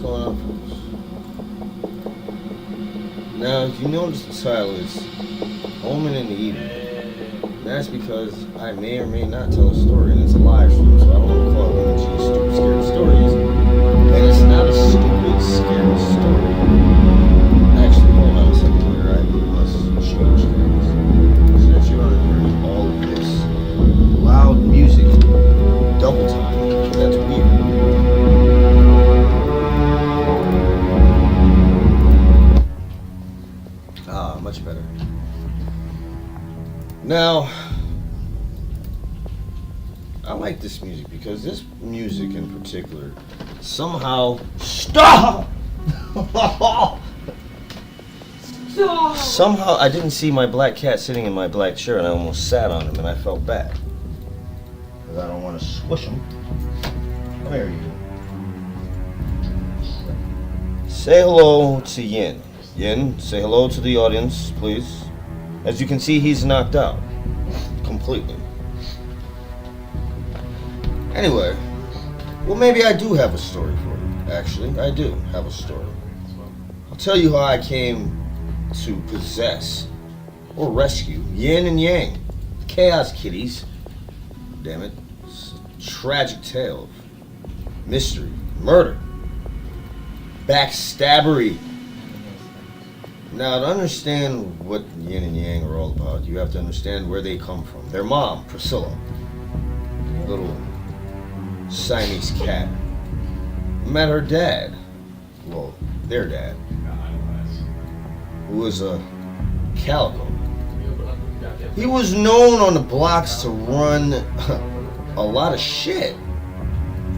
going on, folks? Now, if you notice the title is Omen in the Evening. That's because I may or may not tell a story, and it's a live stream, so I don't want to call it one of these stupid, scary stories. And it's not a stupid, scary story. Actually, hold on a second here. I must change things so that you aren't hearing all of this loud music double time. That's weird. Much better. Now, I like this music because this music in particular somehow stop. Somehow I didn't see my black cat sitting in my black chair, and I almost sat on him, and I felt bad because I don't want to squish him. Come here, you. Say hello to Yin. Yin, say hello to the audience, please. As you can see, he's knocked out completely. Anyway, well, maybe I do have a story for you. Actually, I do have a story. I'll tell you how I came to possess or rescue Yin and Yang, Chaos Kitties. Damn it. It's a tragic tale of mystery, murder, backstabbery. Now, to understand what Yin and Yang are all about, you have to understand where they come from. Their mom, Priscilla, little Siamese cat, met her dad, well, their dad, who was a calico. He was known on the blocks to run a lot of shit.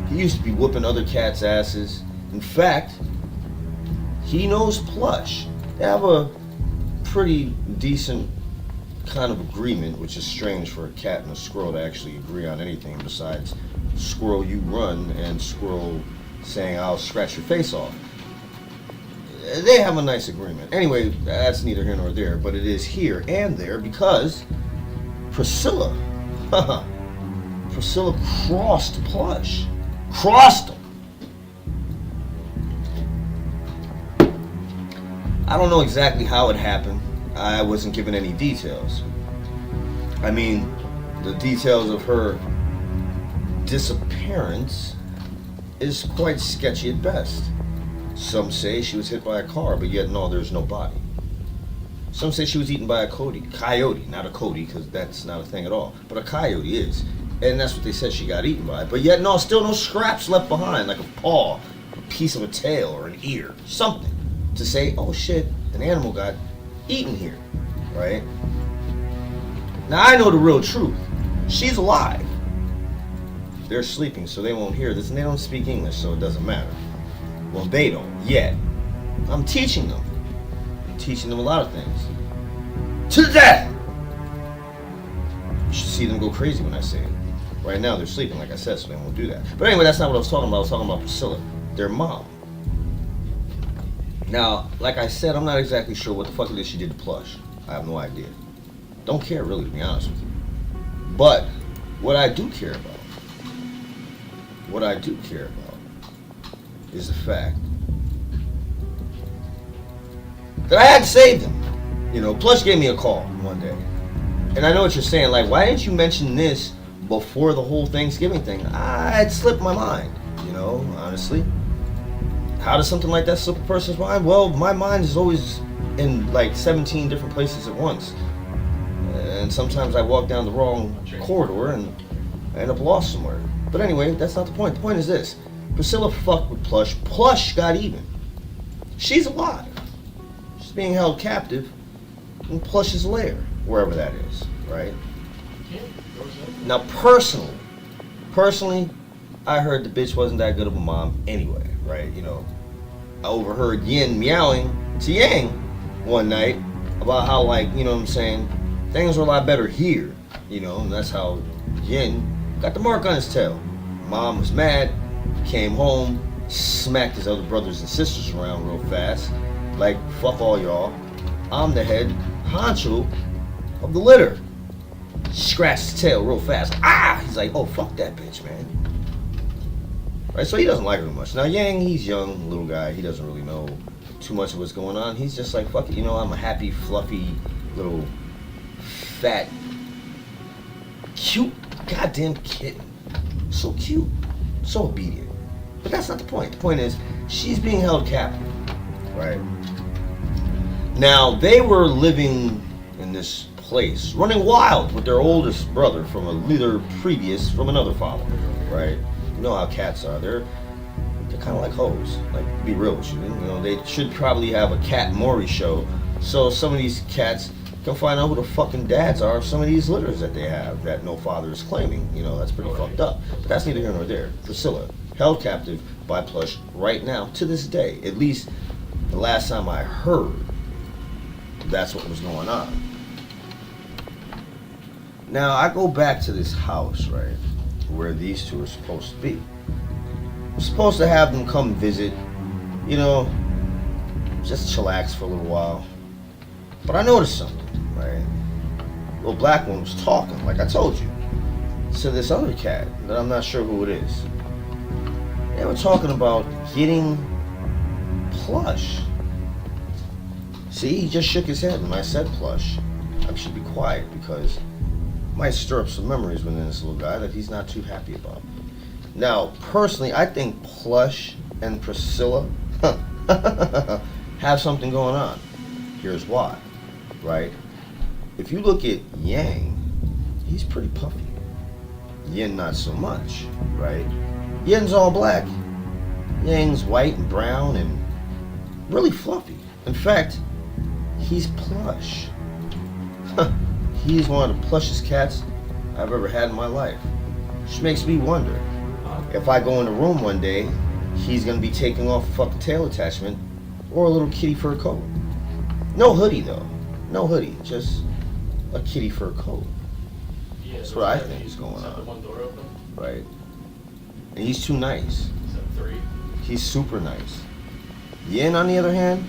He used to be whooping other cats' asses. In fact, he knows Plush. They have a pretty decent kind of agreement, which is strange for a cat and a squirrel to actually agree on anything besides squirrel you run and squirrel saying I'll scratch your face off. They have a nice agreement. Anyway, that's neither here nor there, but it is here and there because Priscilla crossed Plush. Crossed him. I don't know exactly how it happened. I wasn't given any details. I mean, the details of her disappearance is quite sketchy at best. Some say she was hit by a car, but yet no, there's no body. Some say she was eaten by a coyote, not a Cody, because that's not a thing at all, but a coyote is. And that's what they said she got eaten by. But yet no, still no scraps left behind, like a paw, a piece of a tail, or an ear, something to say, oh shit, an animal got eaten here, right? Now I know the real truth. She's alive. They're sleeping, so they won't hear this, and they don't speak English, so it doesn't matter. Well, they don't, yet. I'm teaching them. I'm teaching them a lot of things. To the death! You should see them go crazy when I say it. Right now, they're sleeping, like I said, so they won't do that. But anyway, that's not what I was talking about. I was talking about Priscilla, their mom. Now, like I said, I'm not exactly sure what the fuck it is she did to Plush. I have no idea. Don't care, really, to be honest with you. But, what I do care about is the fact that I had to save them. You know, Plush gave me a call one day. And I know what you're saying, like, why didn't you mention this before the whole Thanksgiving thing? It slipped my mind, you know, honestly. How does something like that slip a person's mind? Well, my mind is always in like 17 different places at once. And sometimes I walk down the wrong corridor and I end up lost somewhere. But anyway, that's not the point. The point is this. Priscilla fucked with Plush. Plush got even. She's alive. She's being held captive in Plush's lair, wherever that is, right? Now, personally, I heard the bitch wasn't that good of a mom anyway, right? You know, I overheard Yin meowing to Yang one night about how, like, you know what I'm saying, things were a lot better here, you know, and that's how Yin got the mark on his tail. Mom was mad, came home, smacked his other brothers and sisters around real fast, like, fuck all y'all, I'm the head honcho of the litter. Scratched his tail real fast. Ah! He's like, oh, fuck that bitch, man. Right, so he doesn't like her much. Now Yang, he's young, little guy. He doesn't really know too much of what's going on. He's just like, fuck it, I'm a happy, fluffy, little, fat, cute, goddamn kitten. So cute, so obedient. But that's not the point. The point is, she's being held captive, right? Now, they were living in this place, running wild with their oldest brother from from another father, right? You know how cats are. They're kind of like hoes. Like, to be real with you. They should probably have a Cat Maury show, so some of these cats can find out who the fucking dads are of some of these litters that they have that no father is claiming. That's pretty fucked up. But that's neither here nor there. Priscilla, held captive by Plush right now, to this day. At least the last time I heard, that's what was going on. Now, I go back to this house, right, where these two are supposed to be. I'm supposed to have them come visit, just chillax for a little while. But I noticed something, right? The little black one was talking, like I told you, to this other cat that I'm not sure who it is. They were talking about getting Plush. See, he just shook his head when I said Plush. I should be quiet because it might stir up some memories within this little guy that he's not too happy about. Now, personally, I think Plush and Priscilla have something going on. Here's why, right? If you look at Yang, he's pretty puffy. Yin, not so much, right? Yin's all black. Yang's white and brown and really fluffy. In fact, he's plush. He's one of the plushest cats I've ever had in my life. Which makes me wonder, if I go in the room one day, he's gonna be taking off a fucking tail attachment or a little kitty fur coat. No hoodie though. No hoodie, just a kitty fur coat. That's what I think is going on. Right. And he's too nice. He's super nice. Yin, on the other hand,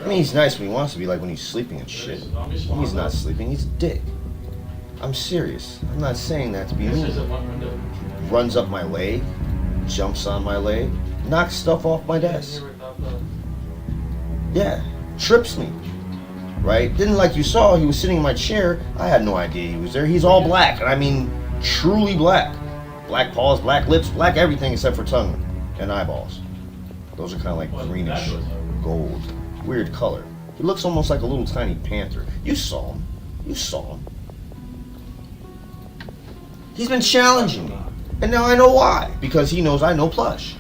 I mean, he's nice when he wants to be, like when he's sleeping and shit. When he's not sleeping, he's a dick. I'm serious. I'm not saying that to be mean. Runs up my leg, jumps on my leg, knocks stuff off my desk. Yeah, trips me. Right? Didn't like you saw, he was sitting in my chair. I had no idea he was there. He's all black, and I mean truly black. Black paws, black lips, black everything except for tongue and eyeballs. Those are kind of like greenish gold. Weird color. He looks almost like a little tiny panther. You saw him. You saw him. He's been challenging me. And now I know why. Because he knows I know Plush.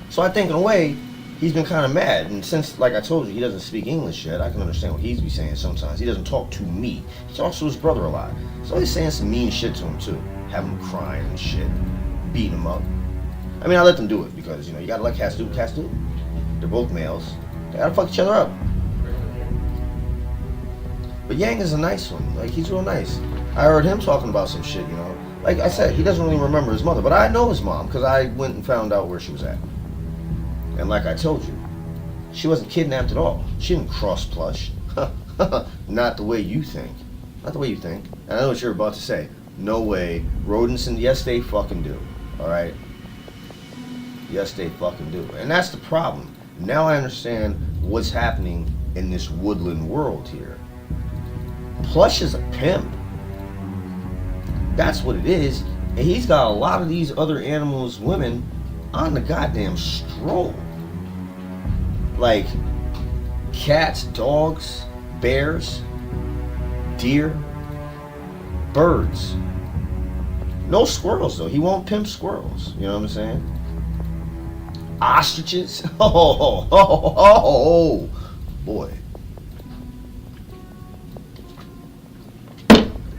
So I think in a way, he's been kind of mad. And since, like I told you, he doesn't speak English yet, I can understand what he's be saying sometimes. He doesn't talk to me. He talks to his brother a lot. So he's saying some mean shit to him too. Having him crying and shit. Beating him up. I mean, I let them do it because, you gotta let cats do what cats do. They're both males. They gotta fuck each other up. But Yang is a nice one. Like, he's real nice. I heard him talking about some shit, Like I said, he doesn't really remember his mother, but I know his mom because I went and found out where she was at. And like I told you, she wasn't kidnapped at all. She didn't cross Plush. Not the way you think. Not the way you think. And I know what you're about to say. No way. Rodents, and yes, they fucking do. Alright? Yes, they fucking do. And that's the problem. Now I understand what's happening in this woodland world here. Plush is a pimp. That's what it is. And he's got a lot of these other animals, women, on the goddamn stroll. Like cats, dogs, bears, deer, birds. No squirrels though. He won't pimp squirrels. You know what I'm saying? Ostriches. Oh, boy.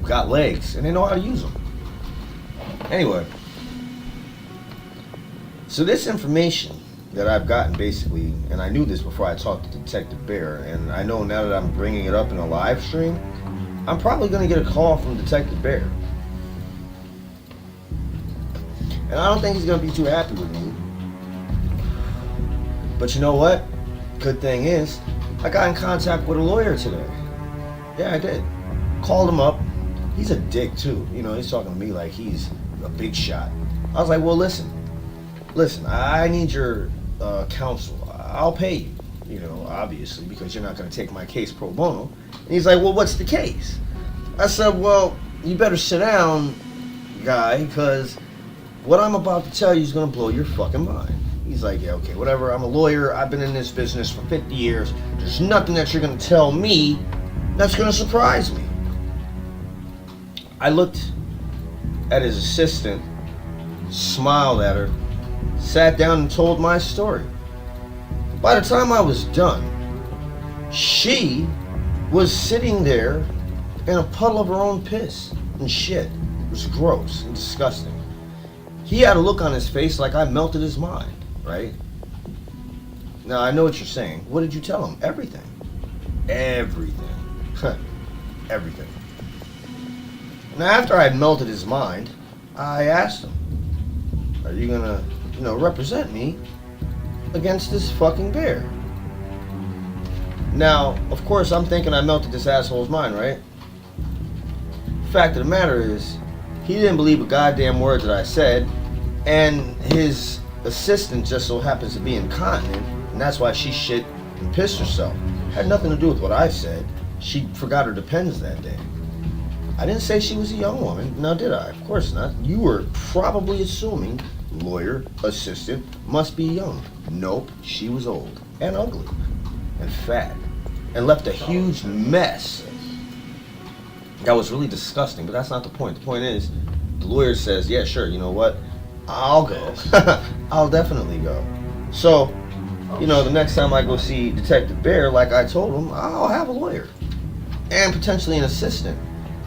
Got legs, and they know how to use them. Anyway, so this information that I've gotten basically, and I knew this before I talked to Detective Bear, and I know now that I'm bringing it up in a live stream, I'm probably going to get a call from Detective Bear. And I don't think he's going to be too happy with me. But you know what? Good thing is, I got in contact with a lawyer today. Yeah, I did. Called him up. He's a dick too. He's talking to me like he's a big shot. I was like, well, listen, listen, I need your counsel. I'll pay you, obviously, because you're not going to take my case pro bono. And he's like, well, what's the case? I said, well, you better sit down, guy, because what I'm about to tell you is going to blow your fucking mind. He's like, yeah, okay, whatever. I'm a lawyer. I've been in this business for 50 years. There's nothing that you're going to tell me that's going to surprise me. I looked at his assistant, smiled at her, sat down and told my story. By the time I was done, she was sitting there in a puddle of her own piss and shit. It was gross and disgusting. He had a look on his face like I melted his mind, right? Now, I know what you're saying. What did you tell him? Everything. Everything. Everything. Now, after I had melted his mind, I asked him, are you gonna, represent me against this fucking bear? Now, of course, I'm thinking I melted this asshole's mind, right? Fact of the matter is, he didn't believe a goddamn word that I said, and his assistant just so happens to be incontinent, and that's why she shit and pissed herself. Had nothing to do with what I said. She forgot her Depends that day. I didn't say she was a young woman. Now, did I? Of course not. You were probably assuming lawyer, assistant, must be young. Nope, she was old and ugly and fat and left a huge mess. That was really disgusting, but that's not the point. The point is, the lawyer says, yeah, sure, you know what? I'll go. I'll definitely go. So, the next time I go see Detective Bear, like I told him, I'll have a lawyer and potentially an assistant.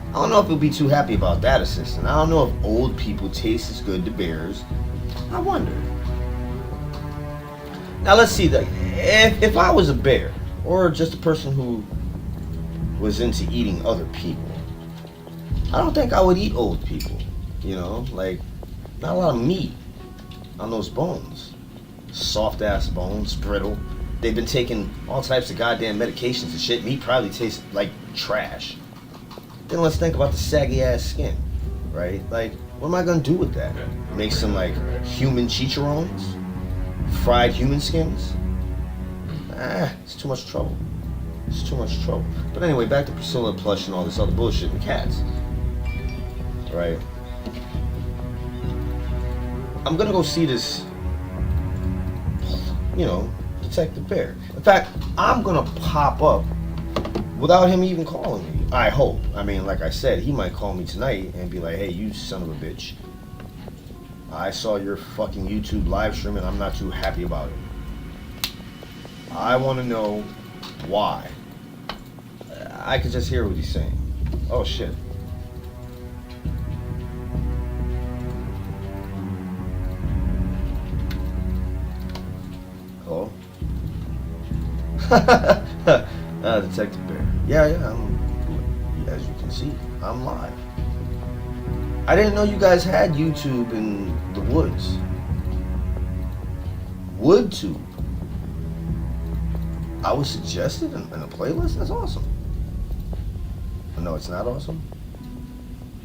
I don't know if he'll be too happy about that assistant. I don't know if old people taste as good to bears. I wonder. Now let's see that. If I was a bear, or just a person who was into eating other people, I don't think I would eat old people. Like, not a lot of meat on those bones. Soft ass bones, brittle. They've been taking all types of goddamn medications and shit. Meat probably tastes like trash. Then let's think about the saggy ass skin, right? Like, what am I gonna do with that? Make some like human chicharrones? Fried human skins? It's too much trouble. It's too much trouble. But anyway, back to Priscilla Plush and all this other bullshit and cats. Right? I'm gonna go see this, Detective Bear. In fact, I'm gonna pop up without him even calling me. I hope. I mean, like I said, he might call me tonight and be like, hey, you son of a bitch. I saw your fucking YouTube live stream and I'm not too happy about it. I want to know why. I could just hear what he's saying. Oh, shit. Hello? Detective Bear. Yeah, as you can see, I'm live. I didn't know you guys had YouTube in the woods. WoodTube. I was suggested in a playlist? That's awesome. No, it's not awesome?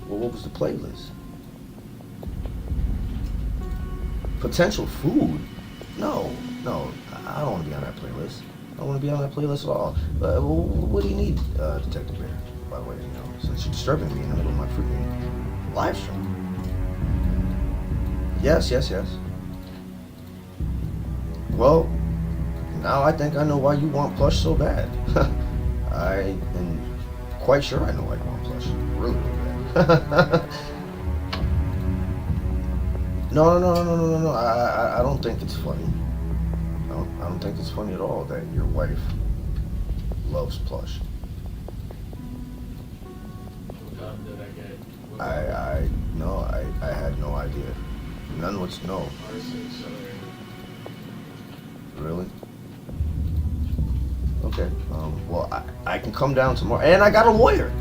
Well, what was the playlist? Potential food? No, I don't want to be on that playlist. I don't want to be on that playlist at all. What do you need, Detective Bear? By the way, since you're disturbing me in the middle of my freaking live stream. Yes. Well, now I think I know why you want Plush so bad. I am quite sure I know why you want Plush. Really bad. No. I don't think it's funny. I don't think it's funny at all that your wife loves Plush. What did I get? I had no idea. None would know. Really? Okay. Well, I can come down tomorrow, and I got a lawyer.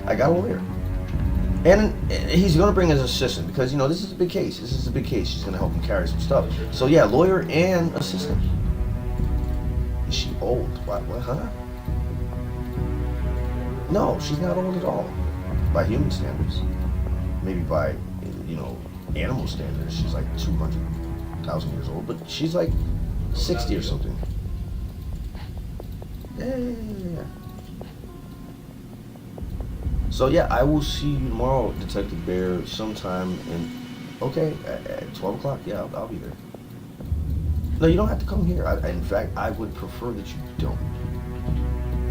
I got a lawyer, and he's gonna bring his assistant because this is a big case. She's gonna help him carry some stuff. So yeah, lawyer and assistant. Is she old? What? Huh? No, she's not old at all. By human standards. Maybe by, animal standards, she's like 200. 1,000 years old, but she's like 60 or something. Yeah. So yeah, I will see you tomorrow, Detective Bear, sometime at 12 o'clock. Yeah, I'll be there. No, you don't have to come here. In fact, I would prefer that you don't.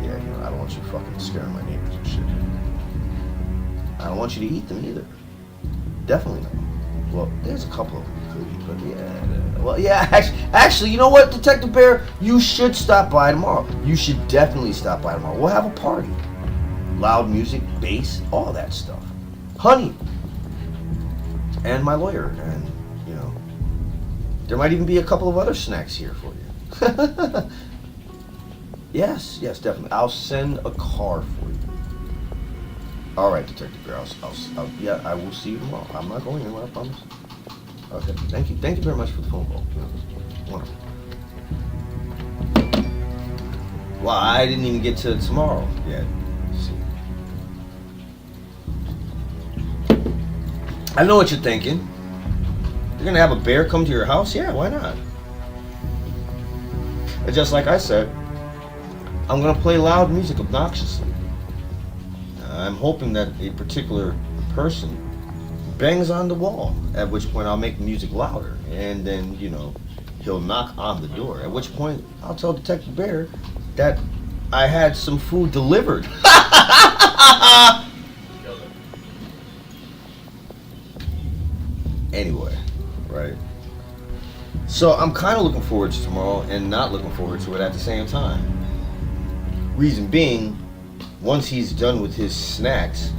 Yeah, I don't want you fucking scaring my neighbors and shit. I don't want you to eat them either. Definitely not. Well, there's a couple of them you could eat, but yeah. Well, yeah, actually, you know what, Detective Bear? You should stop by tomorrow. You should definitely stop by tomorrow. We'll have a party. Loud music, bass, all that stuff. Honey. And my lawyer. And, there might even be a couple of other snacks here for you. Yes, definitely. I'll send a car for you. All right, Detective Bear. I will see you tomorrow. I'm not going anywhere, I promise. Okay, thank you. Thank you very much for the phone call. Wonderful. Well, I didn't even get to tomorrow yet. Let's see. I know what you're thinking. You're gonna have a bear come to your house? Yeah, why not? And just like I said, I'm gonna play loud music obnoxiously. I'm hoping that a particular person bangs on the wall, at which point I'll make the music louder, and then, he'll knock on the door, at which point I'll tell Detective Bear that I had some food delivered. Anyway, right? So I'm kind of looking forward to tomorrow and not looking forward to it at the same time. Reason being, once he's done with his snacks,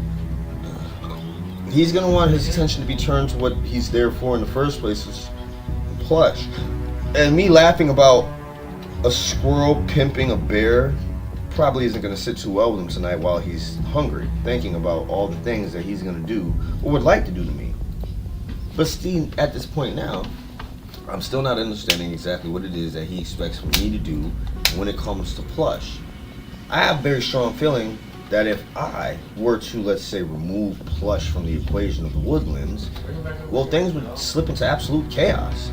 he's going to want his attention to be turned to what he's there for in the first place, is plush. And me laughing about a squirrel pimping a bear probably isn't going to sit too well with him tonight while he's hungry, thinking about all the things that he's going to do or would like to do to me. But Steve, at this point now, I'm still not understanding exactly what it is that he expects me to do when it comes to plush. I have a very strong feeling that if I were to, let's say, remove plush from the equation of the woodlands, well, things would slip into absolute chaos.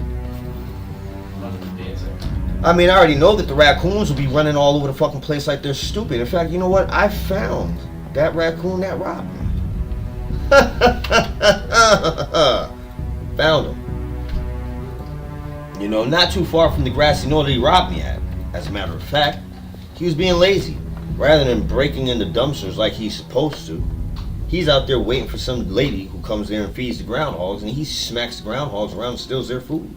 I mean, I already know that the raccoons will be running all over the fucking place like they're stupid. In fact, you know what? I found that raccoon that robbed me. Found him. Not too far from the grassy knoll that he robbed me at. As a matter of fact, he was being lazy. Rather than breaking into dumpsters like he's supposed to, he's out there waiting for some lady who comes there and feeds the groundhogs, and he smacks the groundhogs around and steals their food.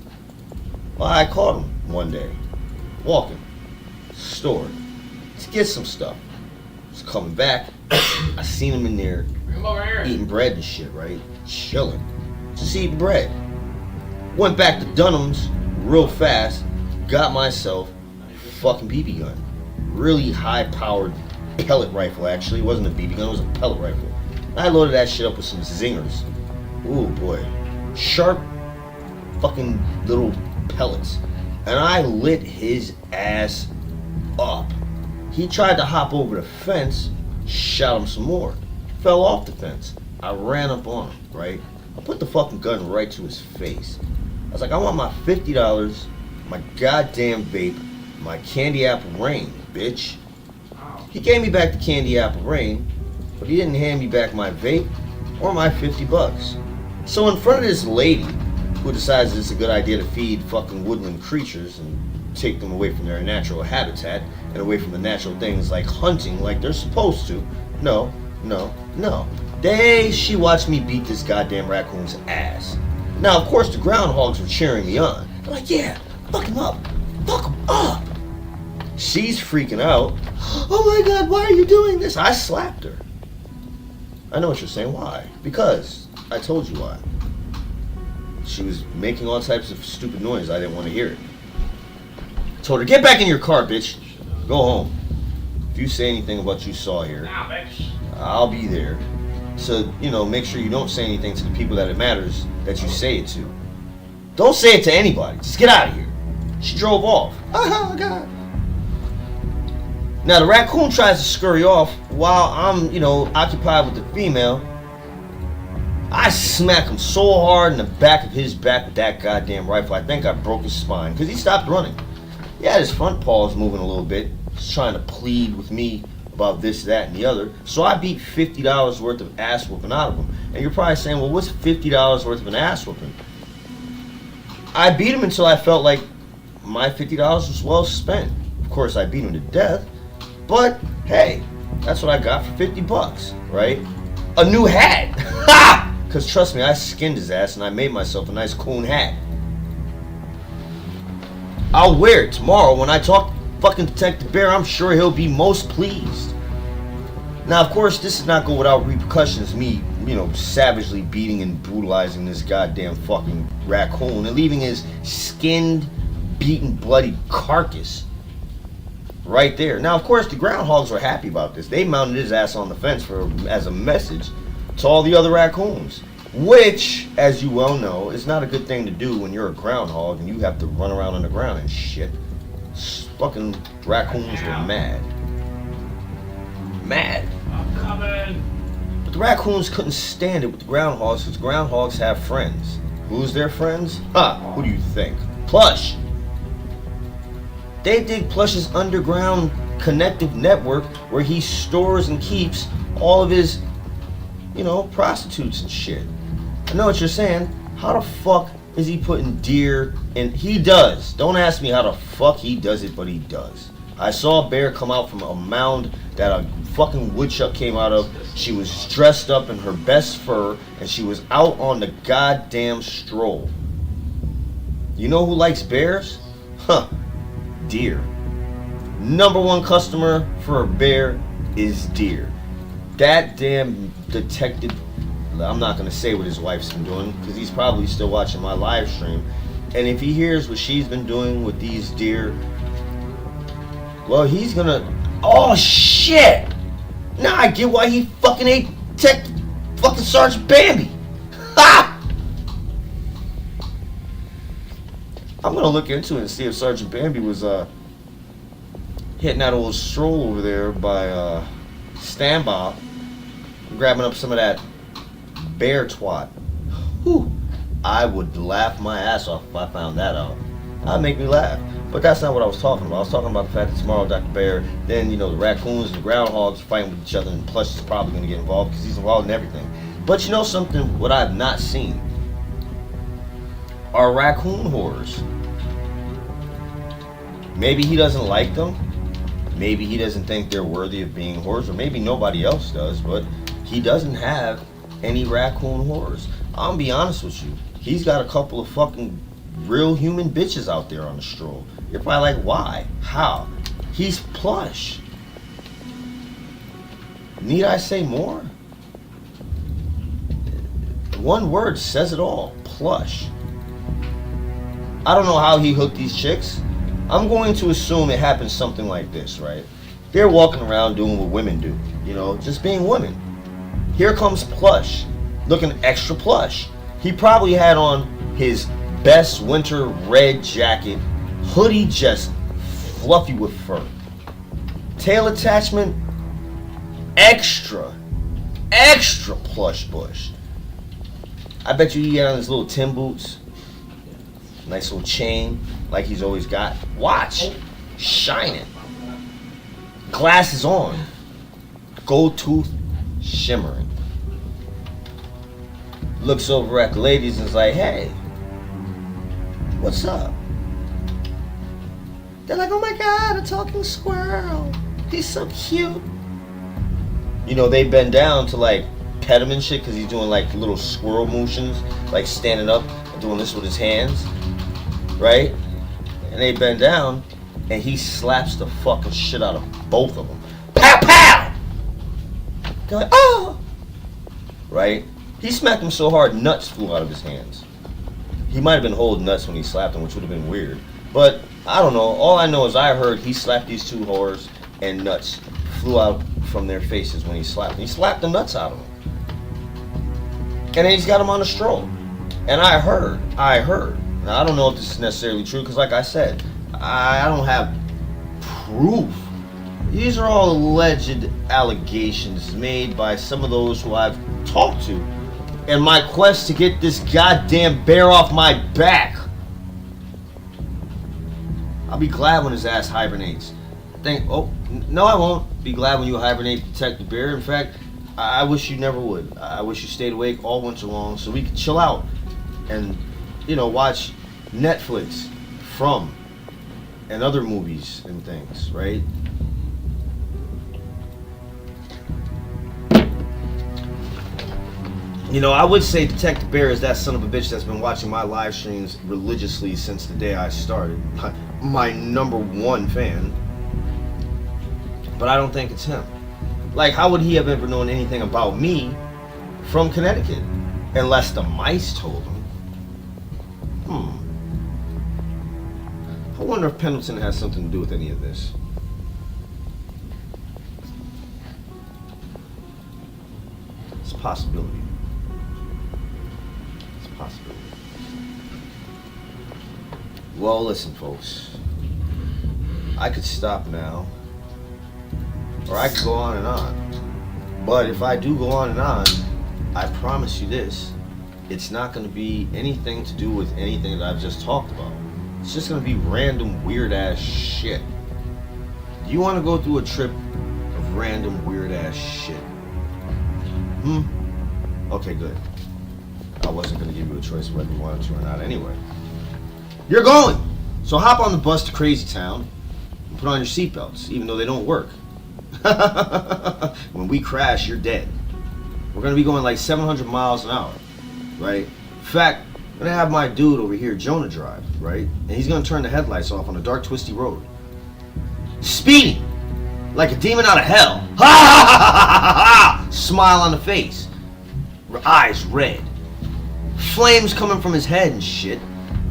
Well, I caught him one day, walking, store, to get some stuff. He's coming back, I seen him in there eating bread and shit, right? Chilling. Just eating bread. Went back to Dunham's real fast, got myself a fucking BB gun. Really high-powered pellet rifle, actually. It wasn't a BB gun, it was a pellet rifle. I loaded that shit up with some zingers. Ooh, boy. Sharp fucking little pellets. And I lit his ass up. He tried to hop over the fence, shot him some more. Fell off the fence. I ran up on him, right? I put the fucking gun right to his face. I was like, I want my $50, my goddamn vape, my candy apple rain, bitch. He gave me back the candy apple rain, but he didn't hand me back my vape or my $50. So in front of this lady who decides it's a good idea to feed fucking woodland creatures and take them away from their natural habitat and away from the natural things like hunting like they're supposed to, no. She watched me beat this goddamn raccoon's ass. Now, of course, the groundhogs were cheering me on. They're like, yeah, fuck him up. Fuck him up. She's freaking out. Oh my God, why are you doing this? I slapped her. I know what you're saying. Why? Because I told you why. She was making all types of stupid noise. I didn't want to hear it. I told her, get back in your car, bitch. Go home. If you say anything about what you saw here, I'll be there. So, make sure you don't say anything to the people that it matters that you say it to. Don't say it to anybody. Just get out of here. She drove off. Oh, God. Now, the raccoon tries to scurry off while I'm, occupied with the female. I smacked him so hard in the back of his back with that goddamn rifle. I think I broke his spine because he stopped running. He had his front paws moving a little bit. He's trying to plead with me about this, that, and the other. So I beat $50 worth of ass whooping out of him. And you're probably saying, well, what's $50 worth of an ass whooping? I beat him until I felt like my $50 was well spent. Of course, I beat him to death. But, hey, that's what I got for $50, right? A new hat. Ha! Because trust me, I skinned his ass and I made myself a nice coon hat. I'll wear it tomorrow when I talk to fucking Detective Bear. I'm sure he'll be most pleased. Now, of course, this does not go without repercussions. Me, savagely beating and brutalizing this goddamn fucking raccoon and leaving his skinned, beaten, bloody carcass right there. Now, of course, the groundhogs were happy about this. They mounted his ass on the fence as a message to all the other raccoons, which, as you well know, is not a good thing to do when you're a groundhog and you have to run around on the ground and shit. Fucking raccoons were mad. Mad. I'm coming. But the raccoons couldn't stand it with the groundhogs because groundhogs have friends. Who's their friends? Who do you think? Plush. They dig Plush's underground connective network where he stores and keeps all of his, prostitutes and shit. I know what you're saying. How the fuck is he putting deer in? He does. Don't ask me how the fuck he does it, but he does. I saw a bear come out from a mound that a fucking woodchuck came out of. She was dressed up in her best fur and she was out on the goddamn stroll. You know who likes bears? Deer. Number one customer for a bear is deer. That damn detective, I'm not going to say what his wife's been doing because he's probably still watching my live stream. And if he hears what she's been doing with these deer, well, he's going to... Oh, shit! Now I get why he fucking ate fucking Sergeant Bambi. Ha! I'm going to look into it and see if Sergeant Bambi was hitting that old stroll over there by Standby, grabbing up some of that bear twat. Whew. I would laugh my ass off if I found that out. That'd make me laugh. But that's not what I was talking about. I was talking about the fact that tomorrow Dr. Bear, then, the raccoons and the groundhogs fighting with each other, and Plush is probably going to get involved because he's involved in everything. But you know something, what I've not seen are raccoon horrors. Maybe he doesn't like them. Maybe he doesn't think they're worthy of being horrors, or maybe nobody else does, but he doesn't have any raccoon horrors. I'm gonna be honest with you. He's got a couple of fucking real human bitches out there on the stroll. You're probably like, why? How? He's Plush. Need I say more? One word says it all. Plush. I don't know how he hooked these chicks. I'm going to assume it happens something like this, right? They're walking around doing what women do, just being women. Here comes Plush, looking extra plush. He probably had on his best winter red jacket, hoodie just fluffy with fur. Tail attachment, extra plush bush. I bet you he had on his little Tim boots. Nice little chain, like he's always got. Watch, shining. Glasses on. Gold tooth, shimmering. Looks over at the ladies and is like, hey, what's up? They're like, oh my God, a talking squirrel. He's so cute. They bend down to like pet him and shit because he's doing like little squirrel motions, like standing up and doing this with his hands. Right? And they bend down and he slaps the fucking shit out of both of them. Pow pow! They're like, oh! Right? He smacked him so hard, nuts flew out of his hands. He might have been holding nuts when he slapped him, which would have been weird. But I don't know. All I know is I heard he slapped these two whores and nuts flew out from their faces when he slapped them. He slapped the nuts out of them. And then he's got them on a stroll. And I heard. Now, I don't know if this is necessarily true, because like I said, I don't have proof. These are all alleged allegations made by some of those who I've talked to in my quest to get this goddamn bear off my back. I'll be glad when his ass hibernates. No, I won't be glad when you hibernate to protect the bear. In fact, I wish you never would. I wish you stayed awake all winter long so we could chill out and, watch Netflix from and other movies and things, right? I would say Protect the Bear is that son of a bitch that's been watching my live streams religiously since the day I started. My number one fan. But I don't think it's him. Like, how would he have ever known anything about me from Connecticut? Unless the mice told him. I wonder if Pendleton has something to do with any of this. It's a possibility. It's a possibility. Well, listen, folks. I could stop now. Or I could go on and on. But if I do go on and on, I promise you this. It's not going to be anything to do with anything that I've just talked about. It's just going to be random weird ass shit. Do you want to go through a trip of random weird ass shit? Okay, good. I wasn't going to give you a choice whether you wanted to or not anyway. You're going! So hop on the bus to Crazy Town and put on your seatbelts, even though they don't work. When we crash, you're dead. We're going to be going like 700 miles an hour, right? In fact, I'm going to have my dude over here, Jonah, drive, right? And he's going to turn the headlights off on a dark, twisty road. Speeding like a demon out of hell. Ha ha ha ha ha ha! Smile on the face. Eyes red. Flames coming from his head and shit.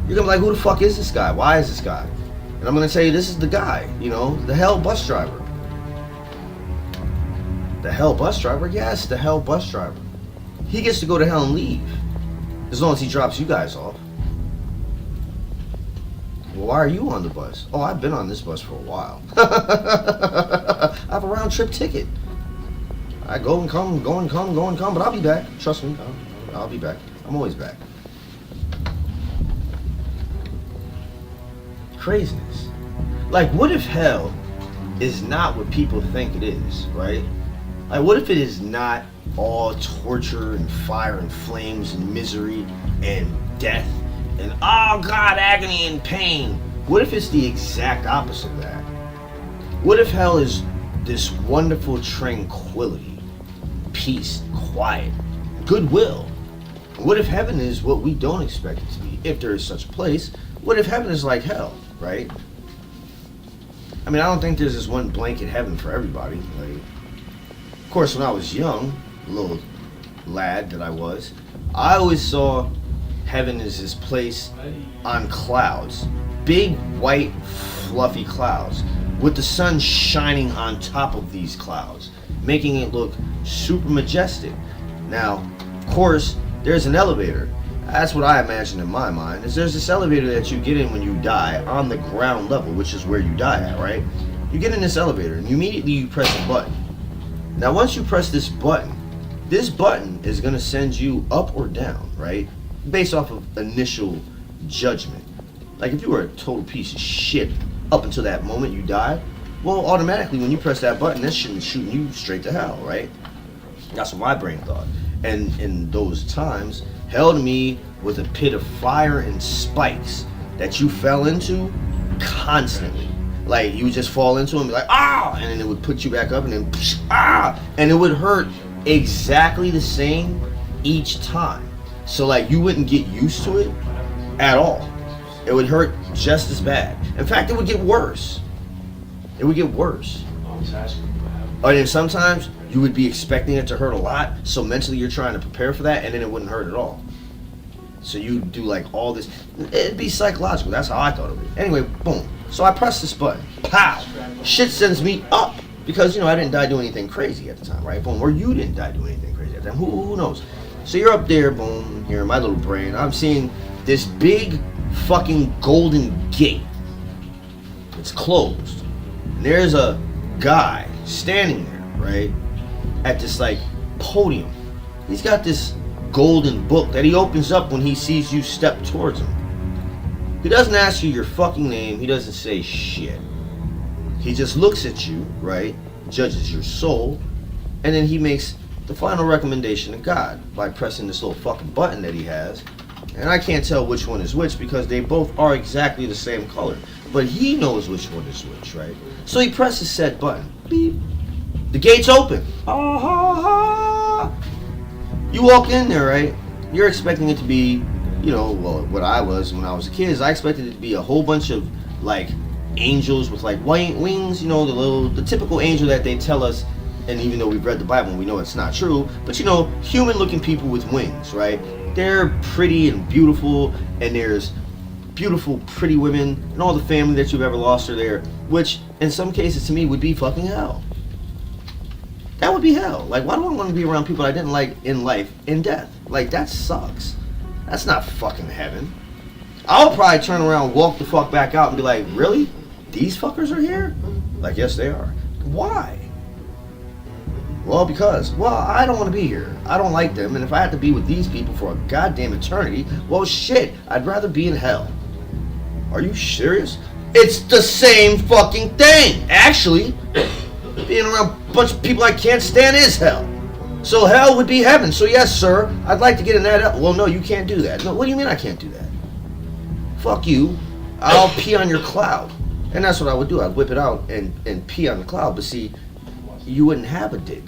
You're going to be like, who the fuck is this guy? Why is this guy? And I'm going to tell you, this is the guy, the hell bus driver. The hell bus driver? Yes, the hell bus driver. He gets to go to hell and leave. As long as he drops you guys off. Well, why are you on the bus? Oh, I've been on this bus for a while. I have a round trip ticket. I go and come, but I'll be back. Trust me, I'll be back. I'm always back. Craziness. Like, what if hell is not what people think it is, right? Like, what if it is not all torture and fire and flames and misery and death and, oh God, agony and pain? What if it's the exact opposite of that? What if hell is this wonderful tranquility, peace, quiet, goodwill? What if heaven is what we don't expect it to be, if there is such a place? What if heaven is like hell, right? I mean, I don't think there's this one blanket heaven for everybody. Like, of course, when I was young, little lad that I was, I always saw heaven as this place on clouds. Big, white, fluffy clouds with the sun shining on top of these clouds, making it look super majestic. Now, of course, there's an elevator. That's what I imagine in my mind, is there's this elevator that you get in when you die on the ground level, which is where you die at, right? You get in this elevator and immediately you press a button. Now, once you press this button is going to send you up or down, right? Based off of initial judgment. Like, if you were a total piece of shit up until that moment you died, well, automatically when you press that button, that shit is shooting you straight to hell, right? That's what my brain thought. And in those times, hell to me was a pit of fire and spikes that you fell into constantly. Like, you would just fall into it and be like, ah! And then it would put you back up and then, ah! And it would hurt exactly the same each time. So, like, you wouldn't get used to it at all. It would hurt just as bad. In fact, it would get worse. It would get worse. And then sometimes you would be expecting it to hurt a lot, so mentally you're trying to prepare for that, and then it wouldn't hurt at all. So you do like all this. It'd be psychological. That's how I thought of it. Anyway, boom. So I press this button. Pow! Shit sends me up. Because, I didn't die doing anything crazy at the time, right? Boom. Or you didn't die doing anything crazy at the time. Who knows? So you're up there, boom, here in my little brain. I'm seeing this big fucking golden gate. It's closed. And there's a guy standing there, right? At this, like, podium. He's got this golden book that he opens up when he sees you step towards him. He doesn't ask you your fucking name. He doesn't say shit. He just looks at you, right? Judges your soul, and then he makes the final recommendation to God by pressing this little fucking button that he has. And I can't tell which one is which because they both are exactly the same color. But he knows which one is which, right? So he presses said button. Beep. The gate's open. Ah, ha, ha. You walk in there, right? You're expecting it to be, you know, well, what I was when I was a kid is I expected it to be a whole bunch of, like, angels with, like, white wings, you know, the typical angel that they tell us, and even though we've read the Bible, we know it's not true, but, you know, human-looking people with wings, right? They're pretty and beautiful, and there's beautiful, pretty women, and all the family that you've ever lost are there, which, in some cases, to me, would be fucking hell. That would be hell. Like, why do I want to be around people I didn't like in life, in death? Like, that sucks. That's not fucking heaven. I'll probably turn around, walk the fuck back out, and be like, really? These fuckers are here? Like, yes, they are. Why? Well, because, I don't want to be here. I don't like them, and if I have to be with these people for a goddamn eternity, well, shit, I'd rather be in hell. Are you serious? It's the same fucking thing. Actually, being around a bunch of people I can't stand is hell. So hell would be heaven. So yes, sir, I'd like to get in that. Well, no, you can't do that. No, what do you mean I can't do that? Fuck you. I'll pee on your cloud. And that's what I would do. I'd whip it out and pee on the cloud. But see, you wouldn't have a dick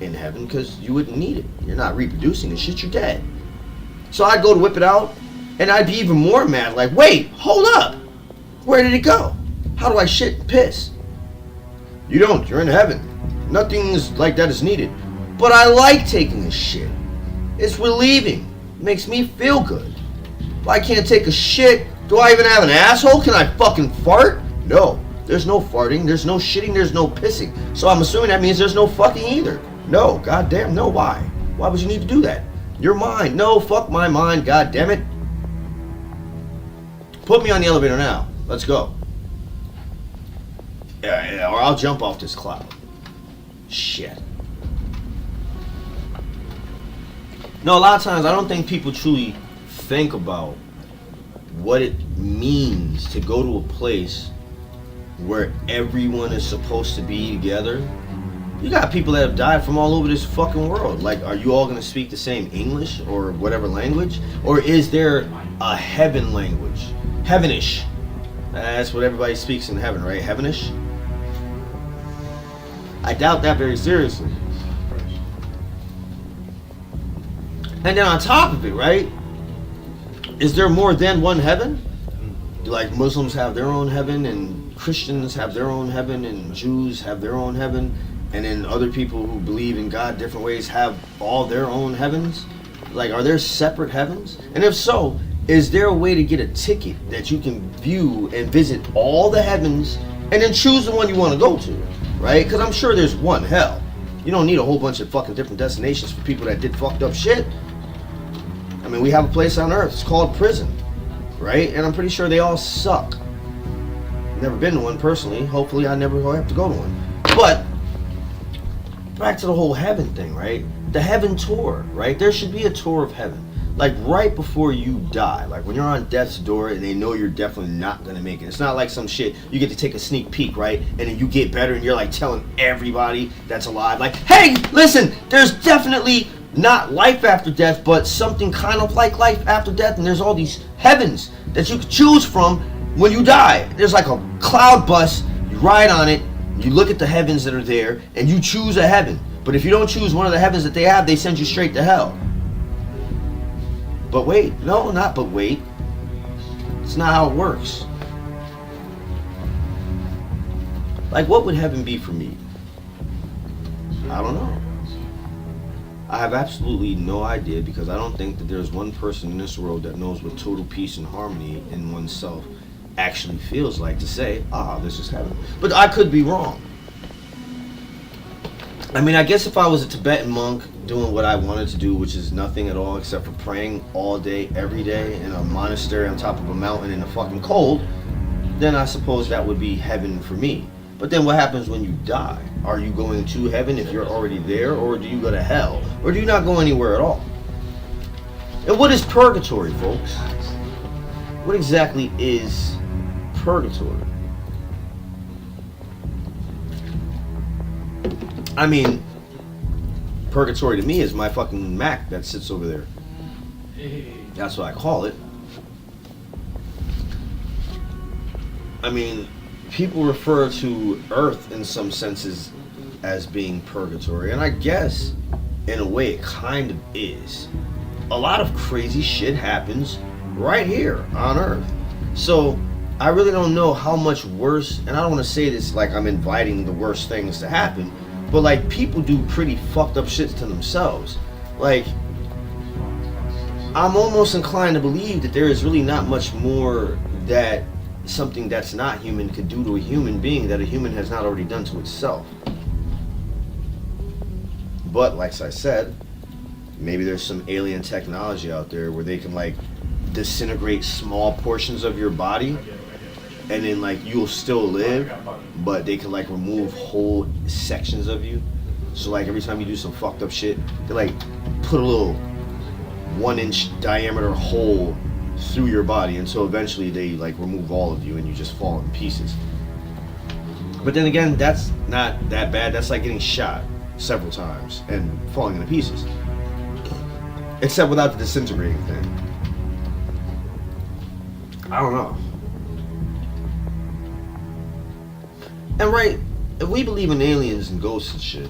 in heaven because you wouldn't need it. You're not reproducing and shit, you're dead. So I'd go to whip it out, and I'd be even more mad. Like, wait, hold up. Where did it go? How do I shit and piss? You don't. You're in heaven. Nothing like that is needed. But I like taking a shit. It's relieving. It makes me feel good. If I can't take a shit, do I even have an asshole? Can I fucking fart? No. There's no farting. There's no shitting. There's no pissing. So I'm assuming that means there's no fucking either. No. Goddamn. No. Why? Why would you need to do that? Your mind. No. Fuck my mind. God damn it. Put me on the elevator now. Let's go. Yeah, or I'll jump off this cloud. Shit. No, a lot of times I don't think people truly think about what it means to go to a place where everyone is supposed to be together. You got people that have died from all over this fucking world. Like, are you all going to speak the same English or whatever language? Or is there a heaven language? Heavenish. That's what everybody speaks in heaven, right? Heavenish? I doubt that very seriously. And then on top of it, right? Is there more than one heaven? Do like Muslims have their own heaven, and Christians have their own heaven, and Jews have their own heaven, and then other people who believe in God different ways have all their own heavens? Like, are there separate heavens? And if so, is there a way to get a ticket that you can view and visit all the heavens and then choose the one you want to go to, right? Because I'm sure there's one hell. You don't need a whole bunch of fucking different destinations for people that did fucked up shit. I mean, we have a place on earth. It's called prison, right? And I'm pretty sure they all suck. Never been to one personally. Hopefully I never have to go to one. But back to the whole heaven thing, right? The heaven tour, right? There should be a tour of heaven. Like right before you die. Like when you're on death's door and they know you're definitely not going to make it. It's not like some shit you get to take a sneak peek, right? And then you get better and you're like telling everybody that's alive, like, hey, listen, there's definitely not life after death, but something kind of like life after death. And there's all these heavens that you can choose from when you die. There's like a cloud bus. You ride on it. You look at the heavens that are there and you choose a heaven. But if you don't choose one of the heavens that they have, they send you straight to hell. But wait, no, not but wait. It's not how it works. Like, what would heaven be for me? I don't know. I have absolutely no idea because I don't think that there's one person in this world that knows what total peace and harmony in oneself actually feels like to say, this is heaven. But I could be wrong. I mean, I guess if I was a Tibetan monk doing what I wanted to do, which is nothing at all except for praying all day, every day in a monastery on top of a mountain in the fucking cold, then I suppose that would be heaven for me. But then what happens when you die? Are you going to heaven if you're already there, or do you go to hell? Or do you not go anywhere at all? And what is purgatory, folks? What exactly is purgatory? I mean, purgatory to me is my fucking Mac that sits over there. Hey. That's what I call it. I mean, people refer to Earth in some senses as being purgatory, and I guess in a way it kind of is. A lot of crazy shit happens right here on Earth. So I really don't know how much worse, and I don't want to say this like I'm inviting the worst things to happen, but like people do pretty fucked up shit to themselves. Like, I'm almost inclined to believe that there is really not much more that something that's not human could do to a human being that a human has not already done to itself. But like I said, maybe there's some alien technology out there where they can like disintegrate small portions of your body and then like you'll still live, but they can like remove whole sections of you. So like every time you do some fucked up shit, they like put a little 1-inch diameter hole through your body until eventually they like remove all of you and you just fall in pieces. But then again, that's not that bad. That's like getting shot several times and falling into pieces. Except without the disintegrating thing. I don't know. And right, if we believe in aliens and ghosts and shit,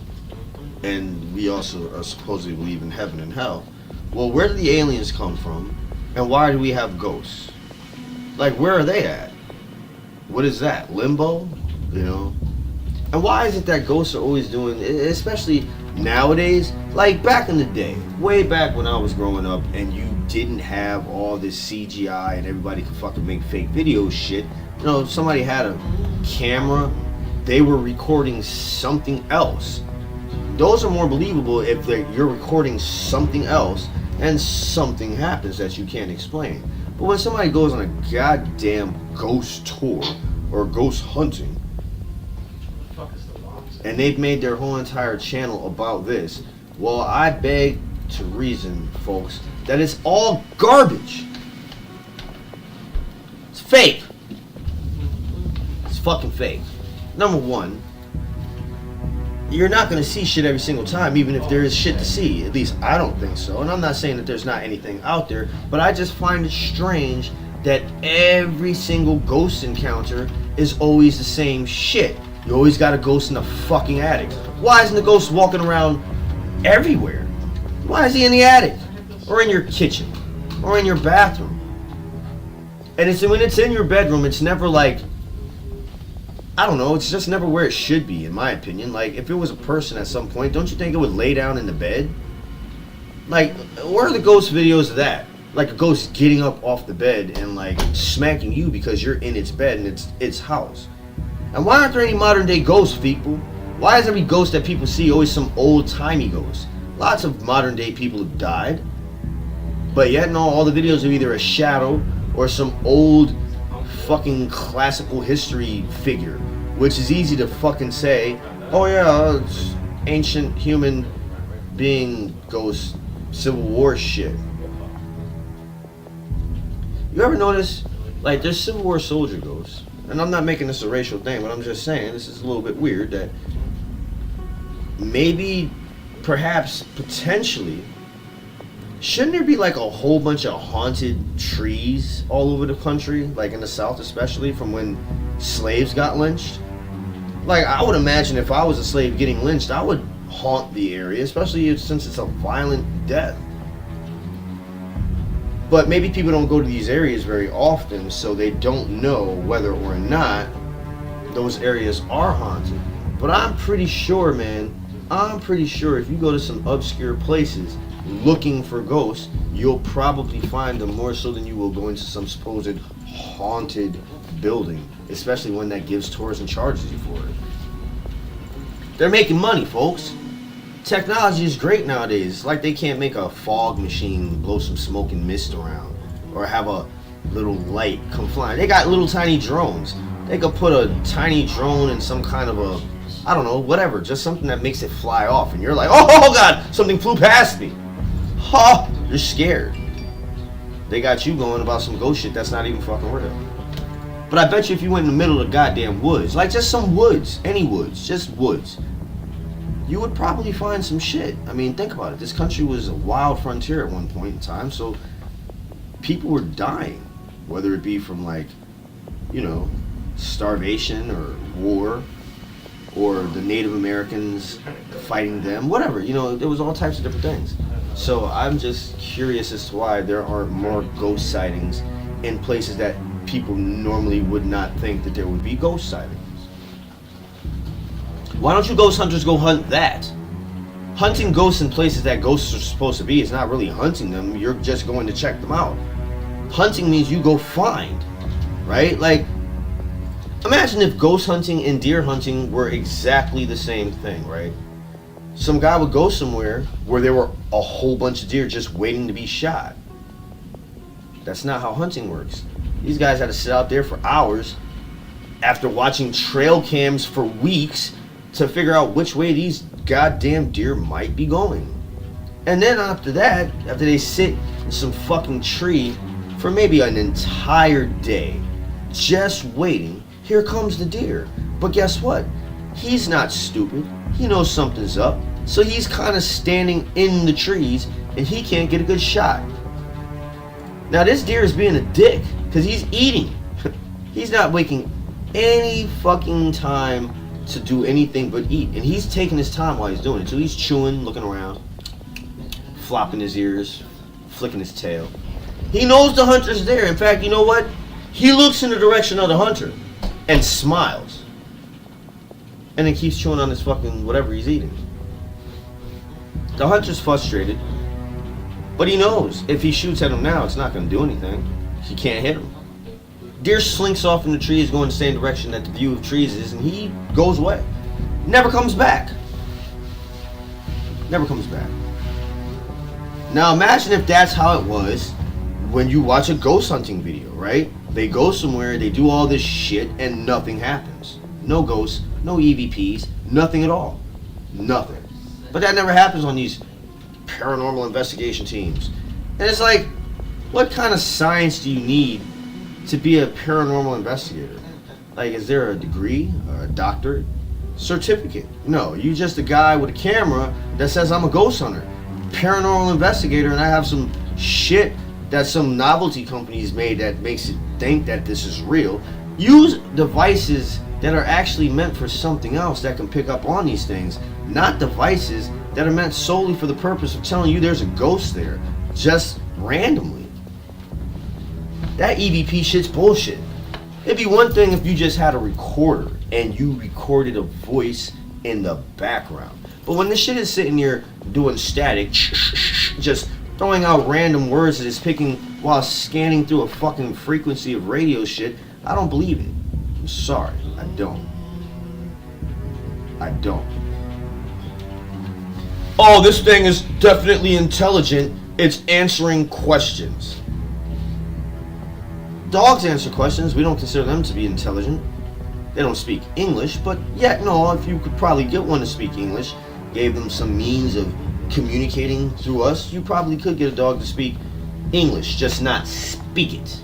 and we also are supposedly believe in heaven and hell, well, where do the aliens come from? And why do we have ghosts? Like, where are they at? What is that? Limbo? You know? And why is it that ghosts are always doing, especially nowadays, like back in the day, way back when I was growing up and you didn't have all this CGI and everybody could fucking make fake video shit. You know, if somebody had a camera, they were recording something else. Those are more believable if you're recording something else and something happens that you can't explain. But when somebody goes on a goddamn ghost tour or ghost hunting, and they've made their whole entire channel about this, well, I beg to reason, folks, that it's all garbage. It's fake. It's fucking fake. Number one, you're not going to see shit every single time, even if there is shit to see. At least I don't think so. And I'm not saying that there's not anything out there, but I just find it strange that every single ghost encounter is always the same shit. You always got a ghost in the fucking attic. Why isn't the ghost walking around everywhere? Why is he in the attic? Or in your kitchen? Or in your bathroom? And it's when it's in your bedroom, it's never like, I don't know, it's just never where it should be, in my opinion. Like, if it was a person at some point, don't you think it would lay down in the bed? Like, where are the ghost videos of that? Like a ghost getting up off the bed and like smacking you because you're in its bed and it's its house. And why aren't there any modern day ghosts, people? Why is every ghost that people see always some old timey ghost? Lots of modern day people have died. But yet, no, all the videos are either a shadow or some old fucking classical history figure, which is easy to fucking say, oh yeah, it's ancient human being ghost Civil War shit. You ever notice, like, there's Civil War soldier ghosts, and I'm not making this a racial thing, but I'm just saying this is a little bit weird that maybe, perhaps, potentially, shouldn't there be like a whole bunch of haunted trees all over the country, like in the South especially, from when slaves got lynched? Like, I would imagine if I was a slave getting lynched, I would haunt the area, especially since it's a violent death. But maybe people don't go to these areas very often, so they don't know whether or not those areas are haunted. But I'm pretty sure, man, if you go to some obscure places looking for ghosts, you'll probably find them more so than you will go into some supposed haunted building, especially one that gives tours and charges you for it. They're making money, folks. Technology is great nowadays. It's like they can't make a fog machine blow some smoke and mist around or have a little light come flying. They got little tiny drones. They could put a tiny drone in some kind of a, I don't know, whatever, just something that makes it fly off and you're like, oh god, something flew past me. Ha! You're scared. They got you going about some ghost shit that's not even fucking real. But I bet you if you went in the middle of the goddamn woods, like just some woods, any woods, just woods, you would probably find some shit. I mean, think about it. This country was a wild frontier at one point in time, so people were dying, whether it be from like, you know, starvation or war, or the Native Americans fighting them, whatever. You know, there was all types of different things. So I'm just curious as to why there aren't more ghost sightings in places that people normally would not think that there would be ghost sightings. Why don't you ghost hunters go hunt that? Hunting ghosts in places that ghosts are supposed to be is not really hunting them. You're just going to check them out. Hunting means you go find, right? Like, imagine if ghost hunting and deer hunting were exactly the same thing, right? Some guy would go somewhere where there were a whole bunch of deer just waiting to be shot. That's not how hunting works. These guys had to sit out there for hours after watching trail cams for weeks to figure out which way these goddamn deer might be going. And then after that, after they sit in some fucking tree for maybe an entire day, just waiting, here comes the deer. But guess what? He's not stupid. He knows something's up. So he's kind of standing in the trees and he can't get a good shot. Now this deer is being a dick because he's eating. He's not waking any fucking time to do anything but eat. And he's taking his time while he's doing it. So he's chewing, looking around, flopping his ears, flicking his tail. He knows the hunter's there. In fact, you know what? He looks in the direction of the hunter and smiles. And then keeps chewing on his fucking whatever he's eating. The hunter's frustrated. But he knows if he shoots at him now, it's not going to do anything. He can't hit him. Deer slinks off in the trees, going the same direction that the view of trees is, and he goes away. Never comes back. Never comes back. Now imagine if that's how it was when you watch a ghost hunting video, right? They go somewhere, they do all this shit, and nothing happens. No ghosts, no EVPs, nothing at all. Nothing. But that never happens on these paranormal investigation teams. And it's like, what kind of science do you need to be a paranormal investigator? Like, is there a degree, a doctorate, certificate? No, you just a guy with a camera that says I'm a ghost hunter, paranormal investigator, and I have some shit that some novelty companies made that makes it think that this is real. Use devices that are actually meant for something else that can pick up on these things, not devices that are meant solely for the purpose of telling you there's a ghost there, just randomly. That EVP shit's bullshit. It'd be one thing if you just had a recorder and you recorded a voice in the background. But when this shit is sitting here doing static, just throwing out random words that it's picking while scanning through a fucking frequency of radio shit, I don't believe it. I'm sorry, I don't. I don't. Oh, this thing is definitely intelligent. It's answering questions. Dogs answer questions. We don't consider them to be intelligent. They don't speak English, but yet, no, if you could probably get one to speak English, gave them some means of communicating through us, you probably could get a dog to speak English, just not speak it.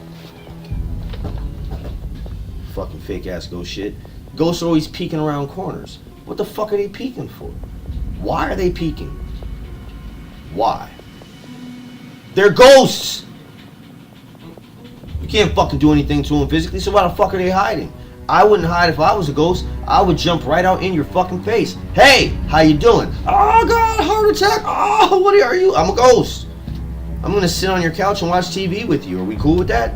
Fucking fake ass ghost shit. Ghosts are always peeking around corners. What the fuck are they peeking for? Why are they peeking? Why? They're ghosts! You can't fucking do anything to them physically, so why the fuck are they hiding? I wouldn't hide if I was a ghost. I would jump right out in your fucking face. Hey, how you doing? Oh god, heart attack. Oh, what are you? I'm a ghost. I'm gonna sit on your couch and watch TV with you. Are we cool with that?